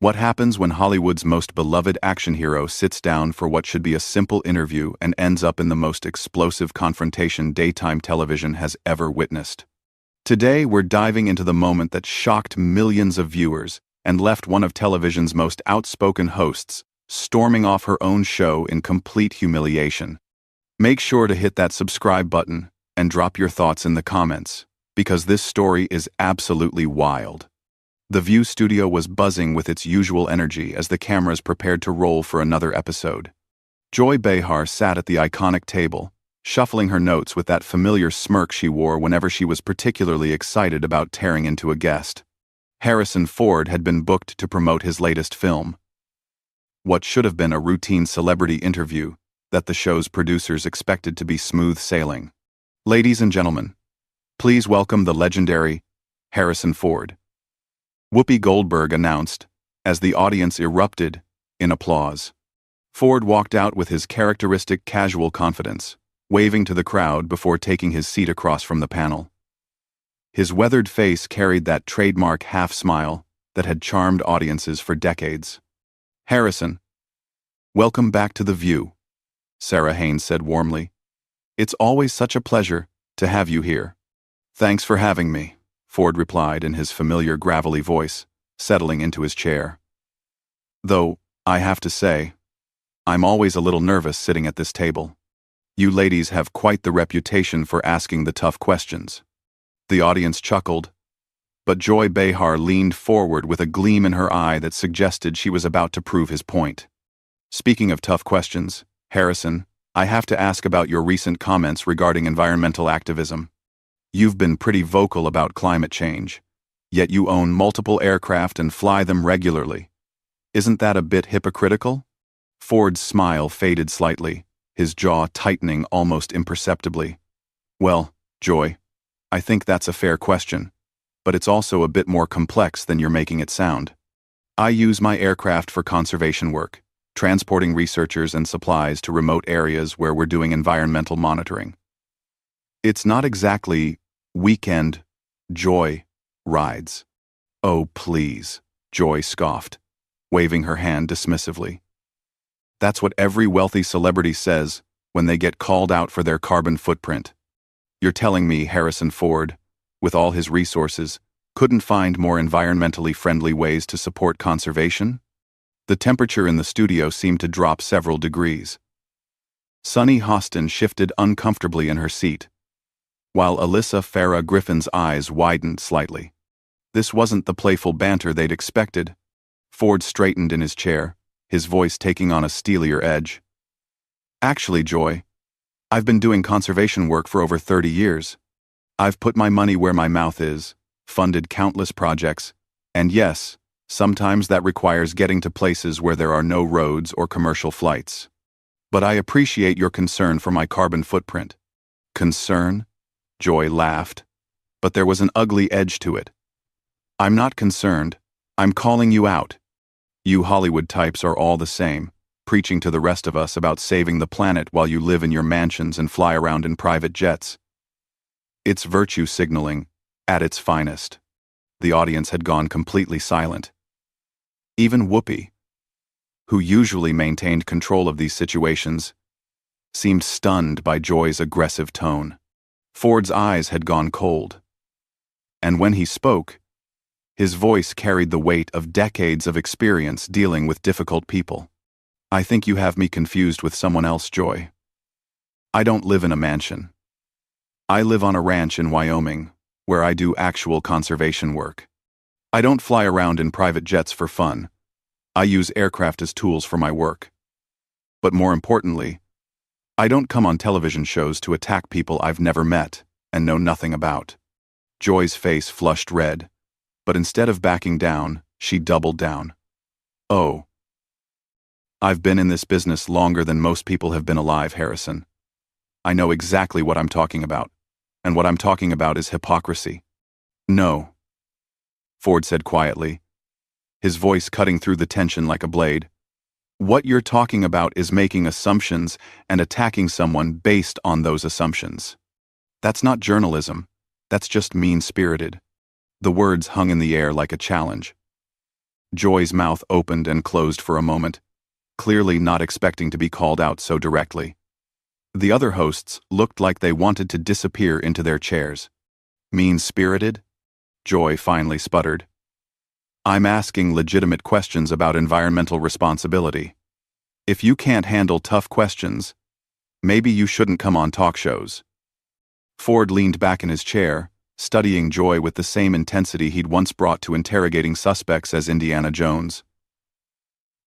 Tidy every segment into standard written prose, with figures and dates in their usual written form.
What happens when Hollywood's most beloved action hero sits down for what should be a simple interview and ends up in the most explosive confrontation daytime television has ever witnessed? Today, we're diving into the moment that shocked millions of viewers and left one of television's most outspoken hosts storming off her own show in complete humiliation. Make sure to hit that subscribe button and drop your thoughts in the comments, because this story is absolutely wild. The View studio was buzzing with its usual energy as the cameras prepared to roll for another episode. Joy Behar sat at the iconic table, shuffling her notes with that familiar smirk she wore whenever she was particularly excited about tearing into a guest. Harrison Ford had been booked to promote his latest film. What should have been a routine celebrity interview that the show's producers expected to be smooth sailing. Ladies and gentlemen, please welcome the legendary Harrison Ford. Whoopi Goldberg announced, as the audience erupted in applause. Ford walked out with his characteristic casual confidence, waving to the crowd before taking his seat across from the panel. His weathered face carried that trademark half-smile that had charmed audiences for decades. "Harrison, welcome back to The View," Sarah Haynes said warmly. "It's always such a pleasure to have you here." "Thanks for having me," Ford replied in his familiar gravelly voice, settling into his chair. "Though, I have to say, I'm always a little nervous sitting at this table. You ladies have quite the reputation for asking the tough questions." The audience chuckled, but Joy Behar leaned forward with a gleam in her eye that suggested she was about to prove his point. "Speaking of tough questions, Harrison, I have to ask about your recent comments regarding environmental activism. You've been pretty vocal about climate change, yet you own multiple aircraft and fly them regularly. Isn't that a bit hypocritical?" Ford's smile faded slightly, his jaw tightening almost imperceptibly. "Well, Joy, I think that's a fair question, but it's also a bit more complex than you're making it sound. I use my aircraft for conservation work, transporting researchers and supplies to remote areas where we're doing environmental monitoring. It's not exactly weekend joy rides." "Oh, please," Joy scoffed, waving her hand dismissively. "That's what every wealthy celebrity says when they get called out for their carbon footprint. You're telling me Harrison Ford, with all his resources, couldn't find more environmentally friendly ways to support conservation?" The temperature in the studio seemed to drop several degrees. Sunny Hostin shifted uncomfortably in her seat, while Alyssa Farah Griffin's eyes widened slightly. This wasn't the playful banter they'd expected. Ford straightened in his chair, his voice taking on a steelier edge. "Actually, Joy, I've been doing conservation work for over 30 years. I've put my money where my mouth is, funded countless projects, and yes, sometimes that requires getting to places where there are no roads or commercial flights. But I appreciate your concern for my carbon footprint." "Concern?" Joy laughed, but there was an ugly edge to it. "I'm not concerned. I'm calling you out. You Hollywood types are all the same, preaching to the rest of us about saving the planet while you live in your mansions and fly around in private jets. It's virtue signaling at its finest." The audience had gone completely silent. Even Whoopi, who usually maintained control of these situations, seemed stunned by Joy's aggressive tone. Ford's eyes had gone cold, and when he spoke, his voice carried the weight of decades of experience dealing with difficult people. "I think you have me confused with someone else, Joy. I don't live in a mansion. I live on a ranch in Wyoming, where I do actual conservation work. I don't fly around in private jets for fun. I use aircraft as tools for my work. But more importantly, I don't come on television shows to attack people I've never met and know nothing about." Joy's face flushed red, but instead of backing down, she doubled down. "Oh, I've been in this business longer than most people have been alive, Harrison. I know exactly what I'm talking about, and what I'm talking about is hypocrisy." "No," Ford said quietly, his voice cutting through the tension like a blade. "What you're talking about is making assumptions and attacking someone based on those assumptions. That's not journalism, that's just mean-spirited." The words hung in the air like a challenge. Joy's mouth opened and closed for a moment, clearly not expecting to be called out so directly. The other hosts looked like they wanted to disappear into their chairs. Mean-spirited? Joy finally sputtered. I'm asking legitimate questions about environmental responsibility. If you can't handle tough questions, maybe you shouldn't come on talk shows. Ford leaned back in his chair, studying Joy with the same intensity he'd once brought to interrogating suspects as Indiana Jones.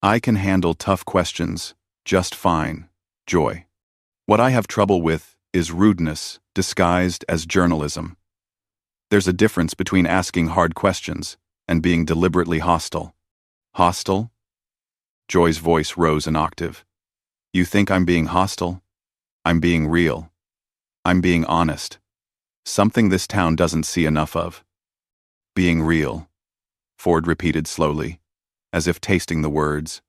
I can handle tough questions just fine, Joy. What I have trouble with is rudeness disguised as journalism. There's a difference between asking hard questions and being deliberately hostile. Hostile? Joy's voice rose an octave. You think I'm being hostile? I'm being real. I'm being honest. Something this town doesn't see enough of. Being real, Ford repeated slowly, as if tasting the words.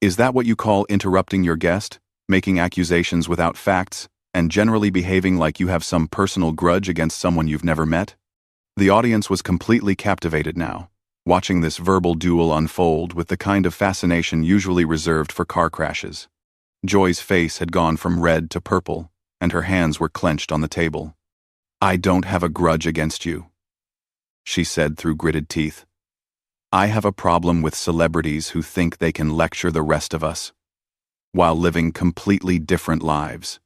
Is that what you call interrupting your guest, making accusations without facts, and generally behaving like you have some personal grudge against someone you've never met? The audience was completely captivated now, watching this verbal duel unfold with the kind of fascination usually reserved for car crashes. Joy's face had gone from red to purple, and her hands were clenched on the table. I don't have a grudge against you, she said through gritted teeth. I have a problem with celebrities who think they can lecture the rest of us, while living completely different lives.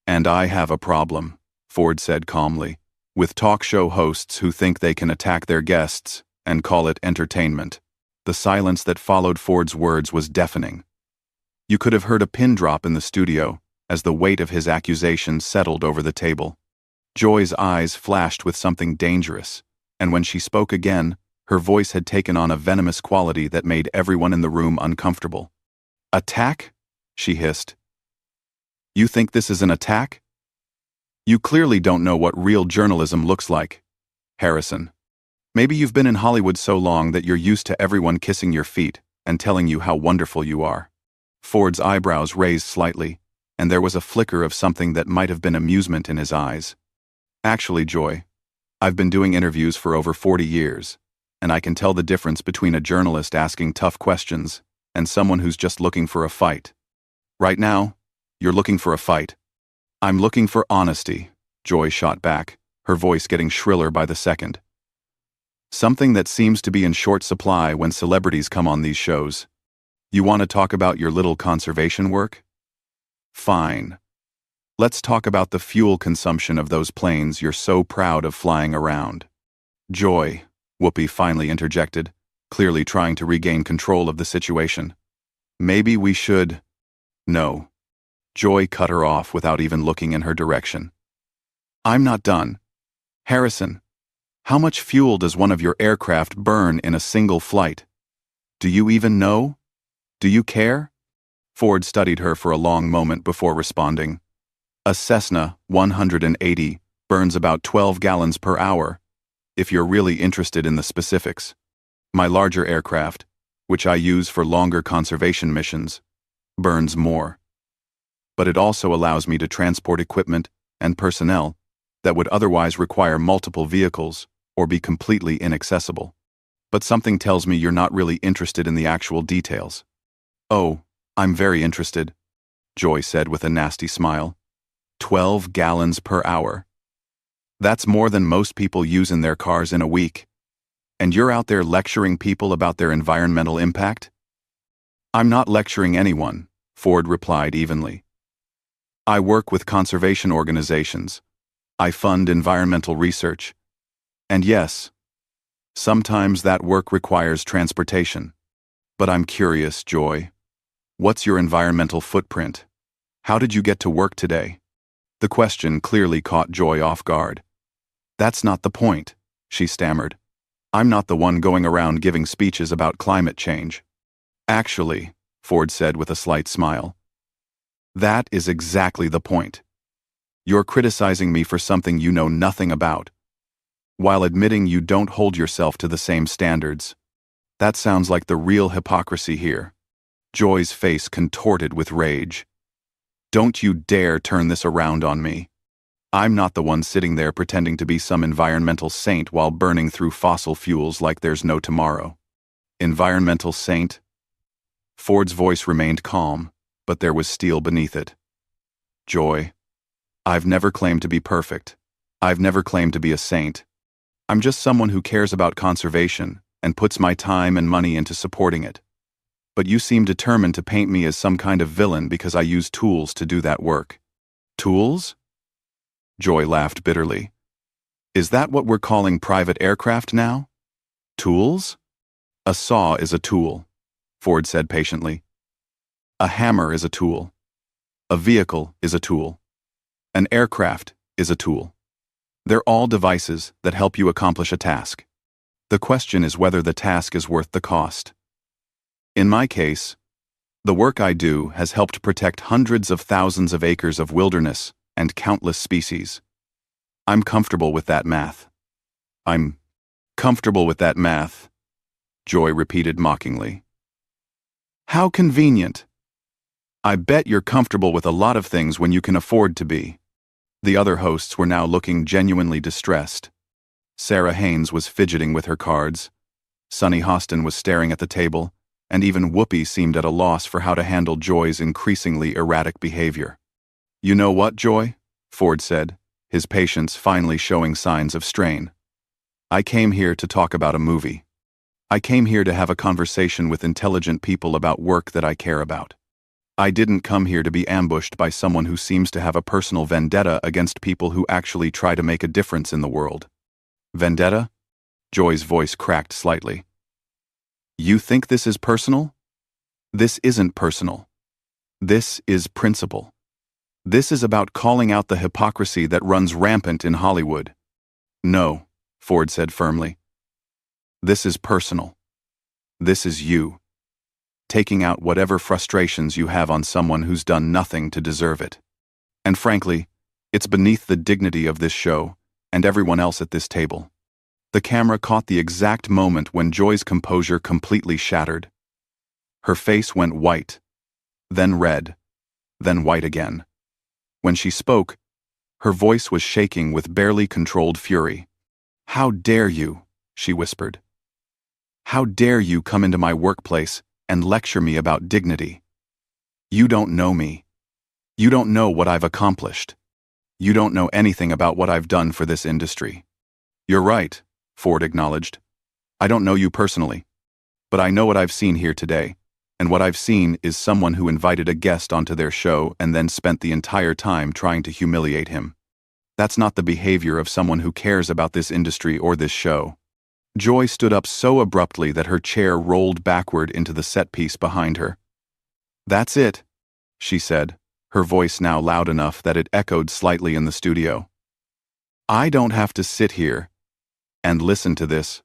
And I have a problem, Ford said calmly, with talk show hosts who think they can attack their guests and call it entertainment. The silence that followed Ford's words was deafening. You could have heard a pin drop in the studio as the weight of his accusations settled over the table. Joy's eyes flashed with something dangerous, and when she spoke again, her voice had taken on a venomous quality that made everyone in the room uncomfortable. Attack? She hissed. You think this is an attack? You clearly don't know what real journalism looks like, Harrison. Maybe you've been in Hollywood so long that you're used to everyone kissing your feet and telling you how wonderful you are. Ford's eyebrows raised slightly, and there was a flicker of something that might have been amusement in his eyes. Actually, Joy, I've been doing interviews for over 40 years, and I can tell the difference between a journalist asking tough questions and someone who's just looking for a fight. Right now, you're looking for a fight. I'm looking for honesty, Joy shot back, her voice getting shriller by the second. Something that seems to be in short supply when celebrities come on these shows. You want to talk about your little conservation work? Fine. Let's talk about the fuel consumption of those planes you're so proud of flying around. Joy, Whoopi finally interjected, clearly trying to regain control of the situation. Maybe we should... No. Joy cut her off without even looking in her direction. I'm not done. Harrison, how much fuel does one of your aircraft burn in a single flight? Do you even know? Do you care? Ford studied her for a long moment before responding. A Cessna 180 burns about 12 gallons per hour, if you're really interested in the specifics. My larger aircraft, which I use for longer conservation missions, burns more. But it also allows me to transport equipment and personnel that would otherwise require multiple vehicles or be completely inaccessible. But something tells me you're not really interested in the actual details. Oh, I'm very interested, Joy said with a nasty smile. 12 gallons per hour. That's more than most people use in their cars in a week. And you're out there lecturing people about their environmental impact? I'm not lecturing anyone, Ford replied evenly. I work with conservation organizations. I fund environmental research. And yes, sometimes that work requires transportation. But I'm curious, Joy. What's your environmental footprint? How did you get to work today? The question clearly caught Joy off guard. That's not the point, she stammered. I'm not the one going around giving speeches about climate change. Actually, Ford said with a slight smile, that is exactly the point. You're criticizing me for something you know nothing about, while admitting you don't hold yourself to the same standards. That sounds like the real hypocrisy here. Joy's face contorted with rage. Don't you dare turn this around on me. I'm not the one sitting there pretending to be some environmental saint while burning through fossil fuels like there's no tomorrow. Environmental saint? Ford's voice remained calm, but there was steel beneath it. Joy, I've never claimed to be perfect. I've never claimed to be a saint. I'm just someone who cares about conservation and puts my time and money into supporting it. But you seem determined to paint me as some kind of villain because I use tools to do that work. Tools? Joy laughed bitterly. Is that what we're calling private aircraft now? Tools? A saw is a tool, Ford said patiently. A hammer is a tool. A vehicle is a tool. An aircraft is a tool. They're all devices that help you accomplish a task. The question is whether the task is worth the cost. In my case, the work I do has helped protect hundreds of thousands of acres of wilderness and countless species. I'm comfortable with that math. I'm comfortable with that math, Joy repeated mockingly. How convenient. I bet you're comfortable with a lot of things when you can afford to be. The other hosts were now looking genuinely distressed. Sarah Haynes was fidgeting with her cards. Sunny Hostin was staring at the table, and even Whoopi seemed at a loss for how to handle Joy's increasingly erratic behavior. You know what, Joy? Ford said, his patience finally showing signs of strain. I came here to talk about a movie. I came here to have a conversation with intelligent people about work that I care about. I didn't come here to be ambushed by someone who seems to have a personal vendetta against people who actually try to make a difference in the world. Vendetta? Joy's voice cracked slightly. You think this is personal? This isn't personal. This is principle. This is about calling out the hypocrisy that runs rampant in Hollywood. No, Ford said firmly. This is personal. This is you. Taking out whatever frustrations you have on someone who's done nothing to deserve it. And frankly, it's beneath the dignity of this show and everyone else at this table. The camera caught the exact moment when Joy's composure completely shattered. Her face went white, then red, then white again. When she spoke, her voice was shaking with barely controlled fury. How dare you, she whispered. How dare you come into my workplace and lecture me about dignity? You don't know me. You don't know what I've accomplished. You don't know anything about what I've done for this industry. You're right, Ford acknowledged. I don't know you personally, but I know what I've seen here today, and what I've seen is someone who invited a guest onto their show and then spent the entire time trying to humiliate him. That's not the behavior of someone who cares about this industry or this show. Joy stood up so abruptly that her chair rolled backward into the set piece behind her. That's it, she said, her voice now loud enough that it echoed slightly in the studio. I don't have to sit here and listen to this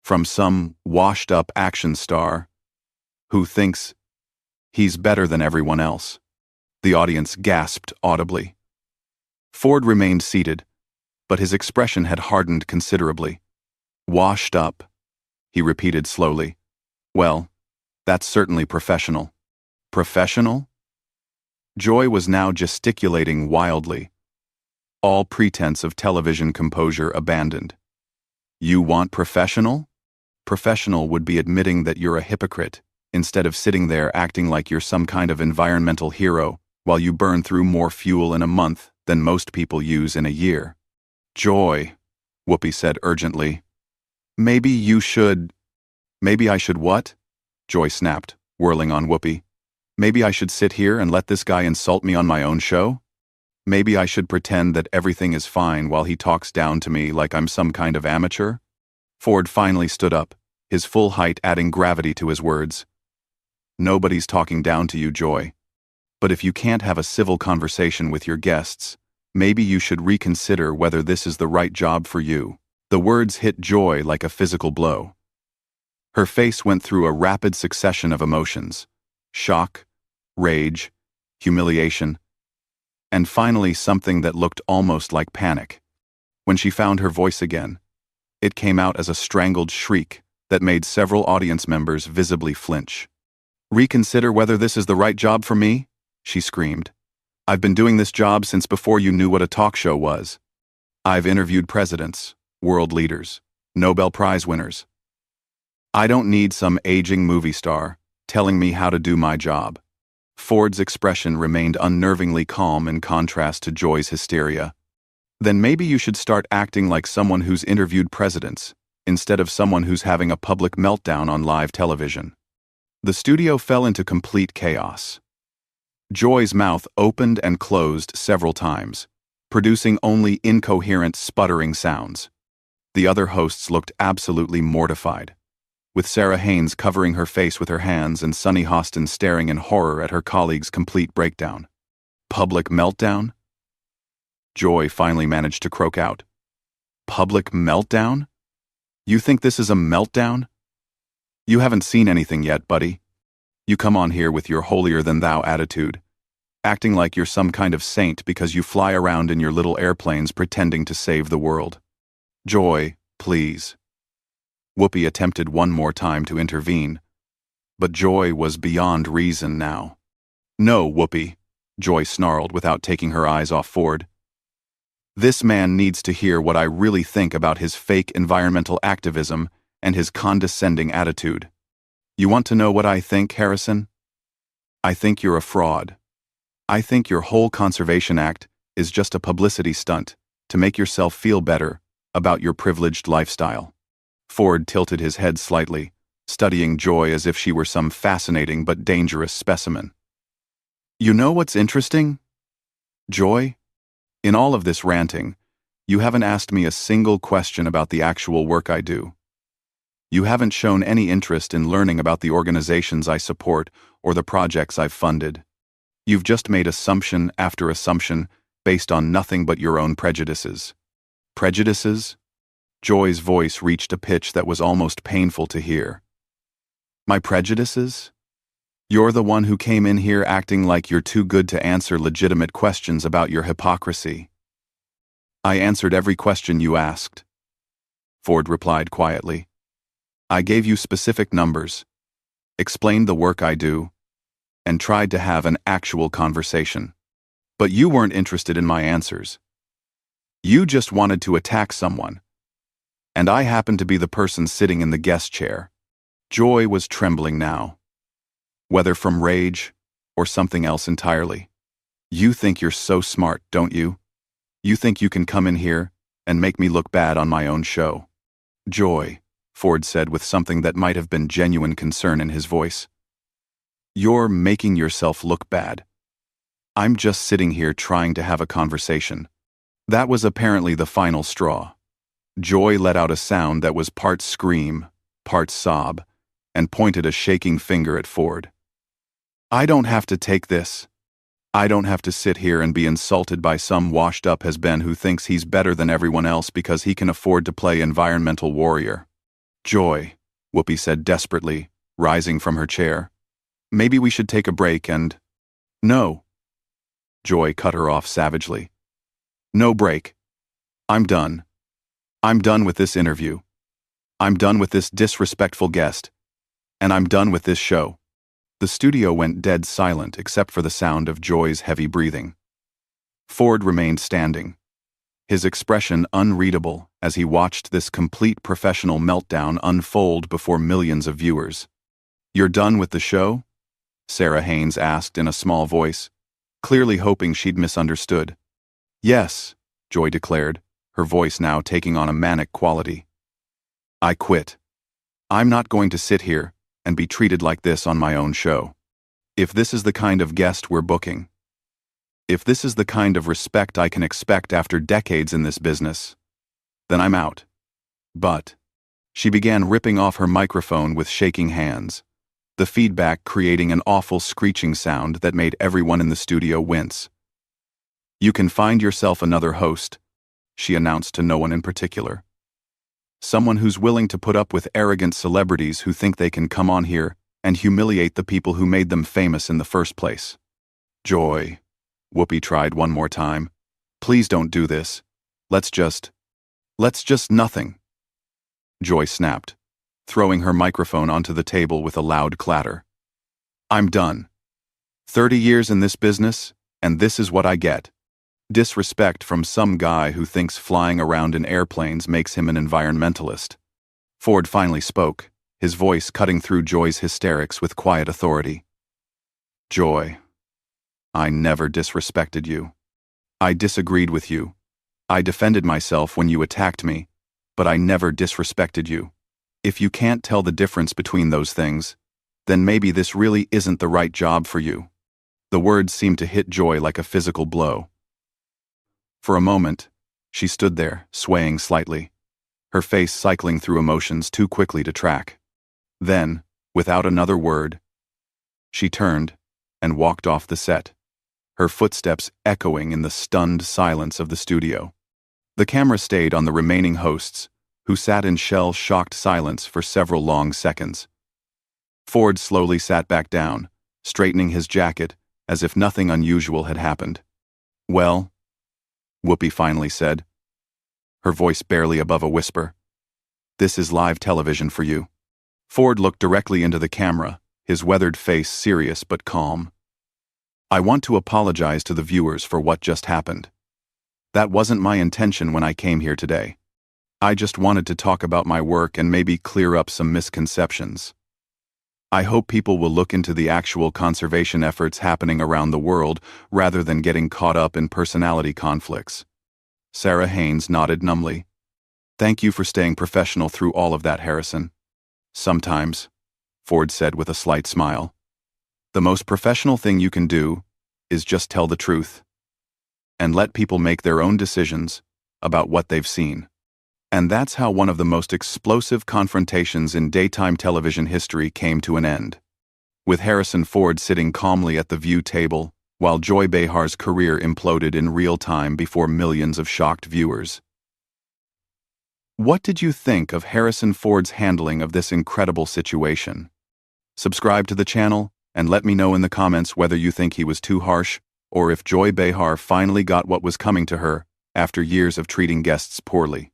from some washed-up action star who thinks he's better than everyone else. The audience gasped audibly. Ford remained seated, but his expression had hardened considerably. Washed up, he repeated slowly. Well, that's certainly professional. Professional? Joy was now gesticulating wildly, all pretense of television composure abandoned. You want professional? Professional would be admitting that you're a hypocrite, instead of sitting there acting like you're some kind of environmental hero while you burn through more fuel in a month than most people use in a year. Joy, Whoopi said urgently. Maybe I should what? Joy snapped, whirling on Whoopi. Maybe I should sit here and let this guy insult me on my own show? Maybe I should pretend that everything is fine while he talks down to me like I'm some kind of amateur? Ford finally stood up, his full height adding gravity to his words. Nobody's talking down to you, Joy. But if you can't have a civil conversation with your guests, maybe you should reconsider whether this is the right job for you. The words hit Joy like a physical blow. Her face went through a rapid succession of emotions: shock, rage, humiliation, and finally something that looked almost like panic. When she found her voice again, it came out as a strangled shriek that made several audience members visibly flinch. Reconsider whether this is the right job for me? She screamed. I've been doing this job since before you knew what a talk show was. I've interviewed presidents, world leaders, Nobel Prize winners. I don't need some aging movie star telling me how to do my job. Ford's expression remained unnervingly calm in contrast to Joy's hysteria. Then maybe you should start acting like someone who's interviewed presidents, instead of someone who's having a public meltdown on live television. The studio fell into complete chaos. Joy's mouth opened and closed several times, producing only incoherent, sputtering sounds. The other hosts looked absolutely mortified, with Sarah Haynes covering her face with her hands and Sunny Hostin staring in horror at her colleague's complete breakdown. Public meltdown? Joy finally managed to croak out. Public meltdown? You think this is a meltdown? You haven't seen anything yet, buddy. You come on here with your holier-than-thou attitude, acting like you're some kind of saint because you fly around in your little airplanes pretending to save the world. Joy, please. Whoopi attempted one more time to intervene, but Joy was beyond reason now. No, Whoopi, Joy snarled without taking her eyes off Ford. This man needs to hear what I really think about his fake environmental activism and his condescending attitude. You want to know what I think, Harrison? I think you're a fraud. I think your whole conservation act is just a publicity stunt to make yourself feel better about your privileged lifestyle. Ford tilted his head slightly, studying Joy as if she were some fascinating but dangerous specimen. You know what's interesting? Joy, in all of this ranting, you haven't asked me a single question about the actual work I do. You haven't shown any interest in learning about the organizations I support or the projects I've funded. You've just made assumption after assumption based on nothing but your own prejudices. Prejudices? Joy's voice reached a pitch that was almost painful to hear. My prejudices? You're the one who came in here acting like you're too good to answer legitimate questions about your hypocrisy. I answered every question you asked. Ford replied quietly. I gave you specific numbers, explained the work I do, and tried to have an actual conversation. But you weren't interested in my answers. You just wanted to attack someone. And I happened to be the person sitting in the guest chair. Joy was trembling now, whether from rage or something else entirely. You think you're so smart, don't you? You think you can come in here and make me look bad on my own show. Joy, Ford said with something that might have been genuine concern in his voice. You're making yourself look bad. I'm just sitting here trying to have a conversation. That was apparently the final straw. Joy let out a sound that was part scream, part sob, and pointed a shaking finger at Ford. I don't have to take this. I don't have to sit here and be insulted by some washed-up has-been who thinks he's better than everyone else because he can afford to play environmental warrior. Joy, Whoopi said desperately, rising from her chair. Maybe we should take a break and... No. Joy cut her off savagely. No break. I'm done. I'm done with this interview. I'm done with this disrespectful guest. And I'm done with this show. The studio went dead silent except for the sound of Joy's heavy breathing. Ford remained standing, his expression unreadable as he watched this complete professional meltdown unfold before millions of viewers. You're done with the show? Sarah Haynes asked in a small voice, clearly hoping she'd misunderstood. Yes, Joy declared, her voice now taking on a manic quality. I quit. I'm not going to sit here and be treated like this on my own show. If this is the kind of guest we're booking, if this is the kind of respect I can expect after decades in this business, then I'm out. But, she began ripping off her microphone with shaking hands, the feedback creating an awful screeching sound that made everyone in the studio wince. You can find yourself another host, she announced to no one in particular. Someone who's willing to put up with arrogant celebrities who think they can come on here and humiliate the people who made them famous in the first place. Joy, Whoopi tried one more time. Please don't do this. Let's just nothing. Joy snapped, throwing her microphone onto the table with a loud clatter. I'm done. 30 years in this business, and this is what I get. Disrespect from some guy who thinks flying around in airplanes makes him an environmentalist. Ford finally spoke, his voice cutting through Joy's hysterics with quiet authority. "Joy, I never disrespected you. I disagreed with you. I defended myself when you attacked me, but I never disrespected you. If you can't tell the difference between those things, then maybe this really isn't the right job for you." The words seemed to hit Joy like a physical blow. For a moment, she stood there, swaying slightly, her face cycling through emotions too quickly to track. Then, without another word, she turned and walked off the set, her footsteps echoing in the stunned silence of the studio. The camera stayed on the remaining hosts, who sat in shell-shocked silence for several long seconds. Ford slowly sat back down, straightening his jacket as if nothing unusual had happened. "Well," Whoopi finally said, her voice barely above a whisper, "this is live television for you." Ford looked directly into the camera, his weathered face serious but calm. "I want to apologize to the viewers for what just happened. That wasn't my intention when I came here today. I just wanted to talk about my work and maybe clear up some misconceptions. I hope people will look into the actual conservation efforts happening around the world rather than getting caught up in personality conflicts." Sarah Haynes nodded numbly. "Thank you for staying professional through all of that, Harrison." "Sometimes," Ford said with a slight smile, "the most professional thing you can do is just tell the truth and let people make their own decisions about what they've seen." And that's how one of the most explosive confrontations in daytime television history came to an end, with Harrison Ford sitting calmly at the view table while Joy Behar's career imploded in real time before millions of shocked viewers. What did you think of Harrison Ford's handling of this incredible situation? Subscribe to the channel and let me know in the comments whether you think he was too harsh or if Joy Behar finally got what was coming to her after years of treating guests poorly.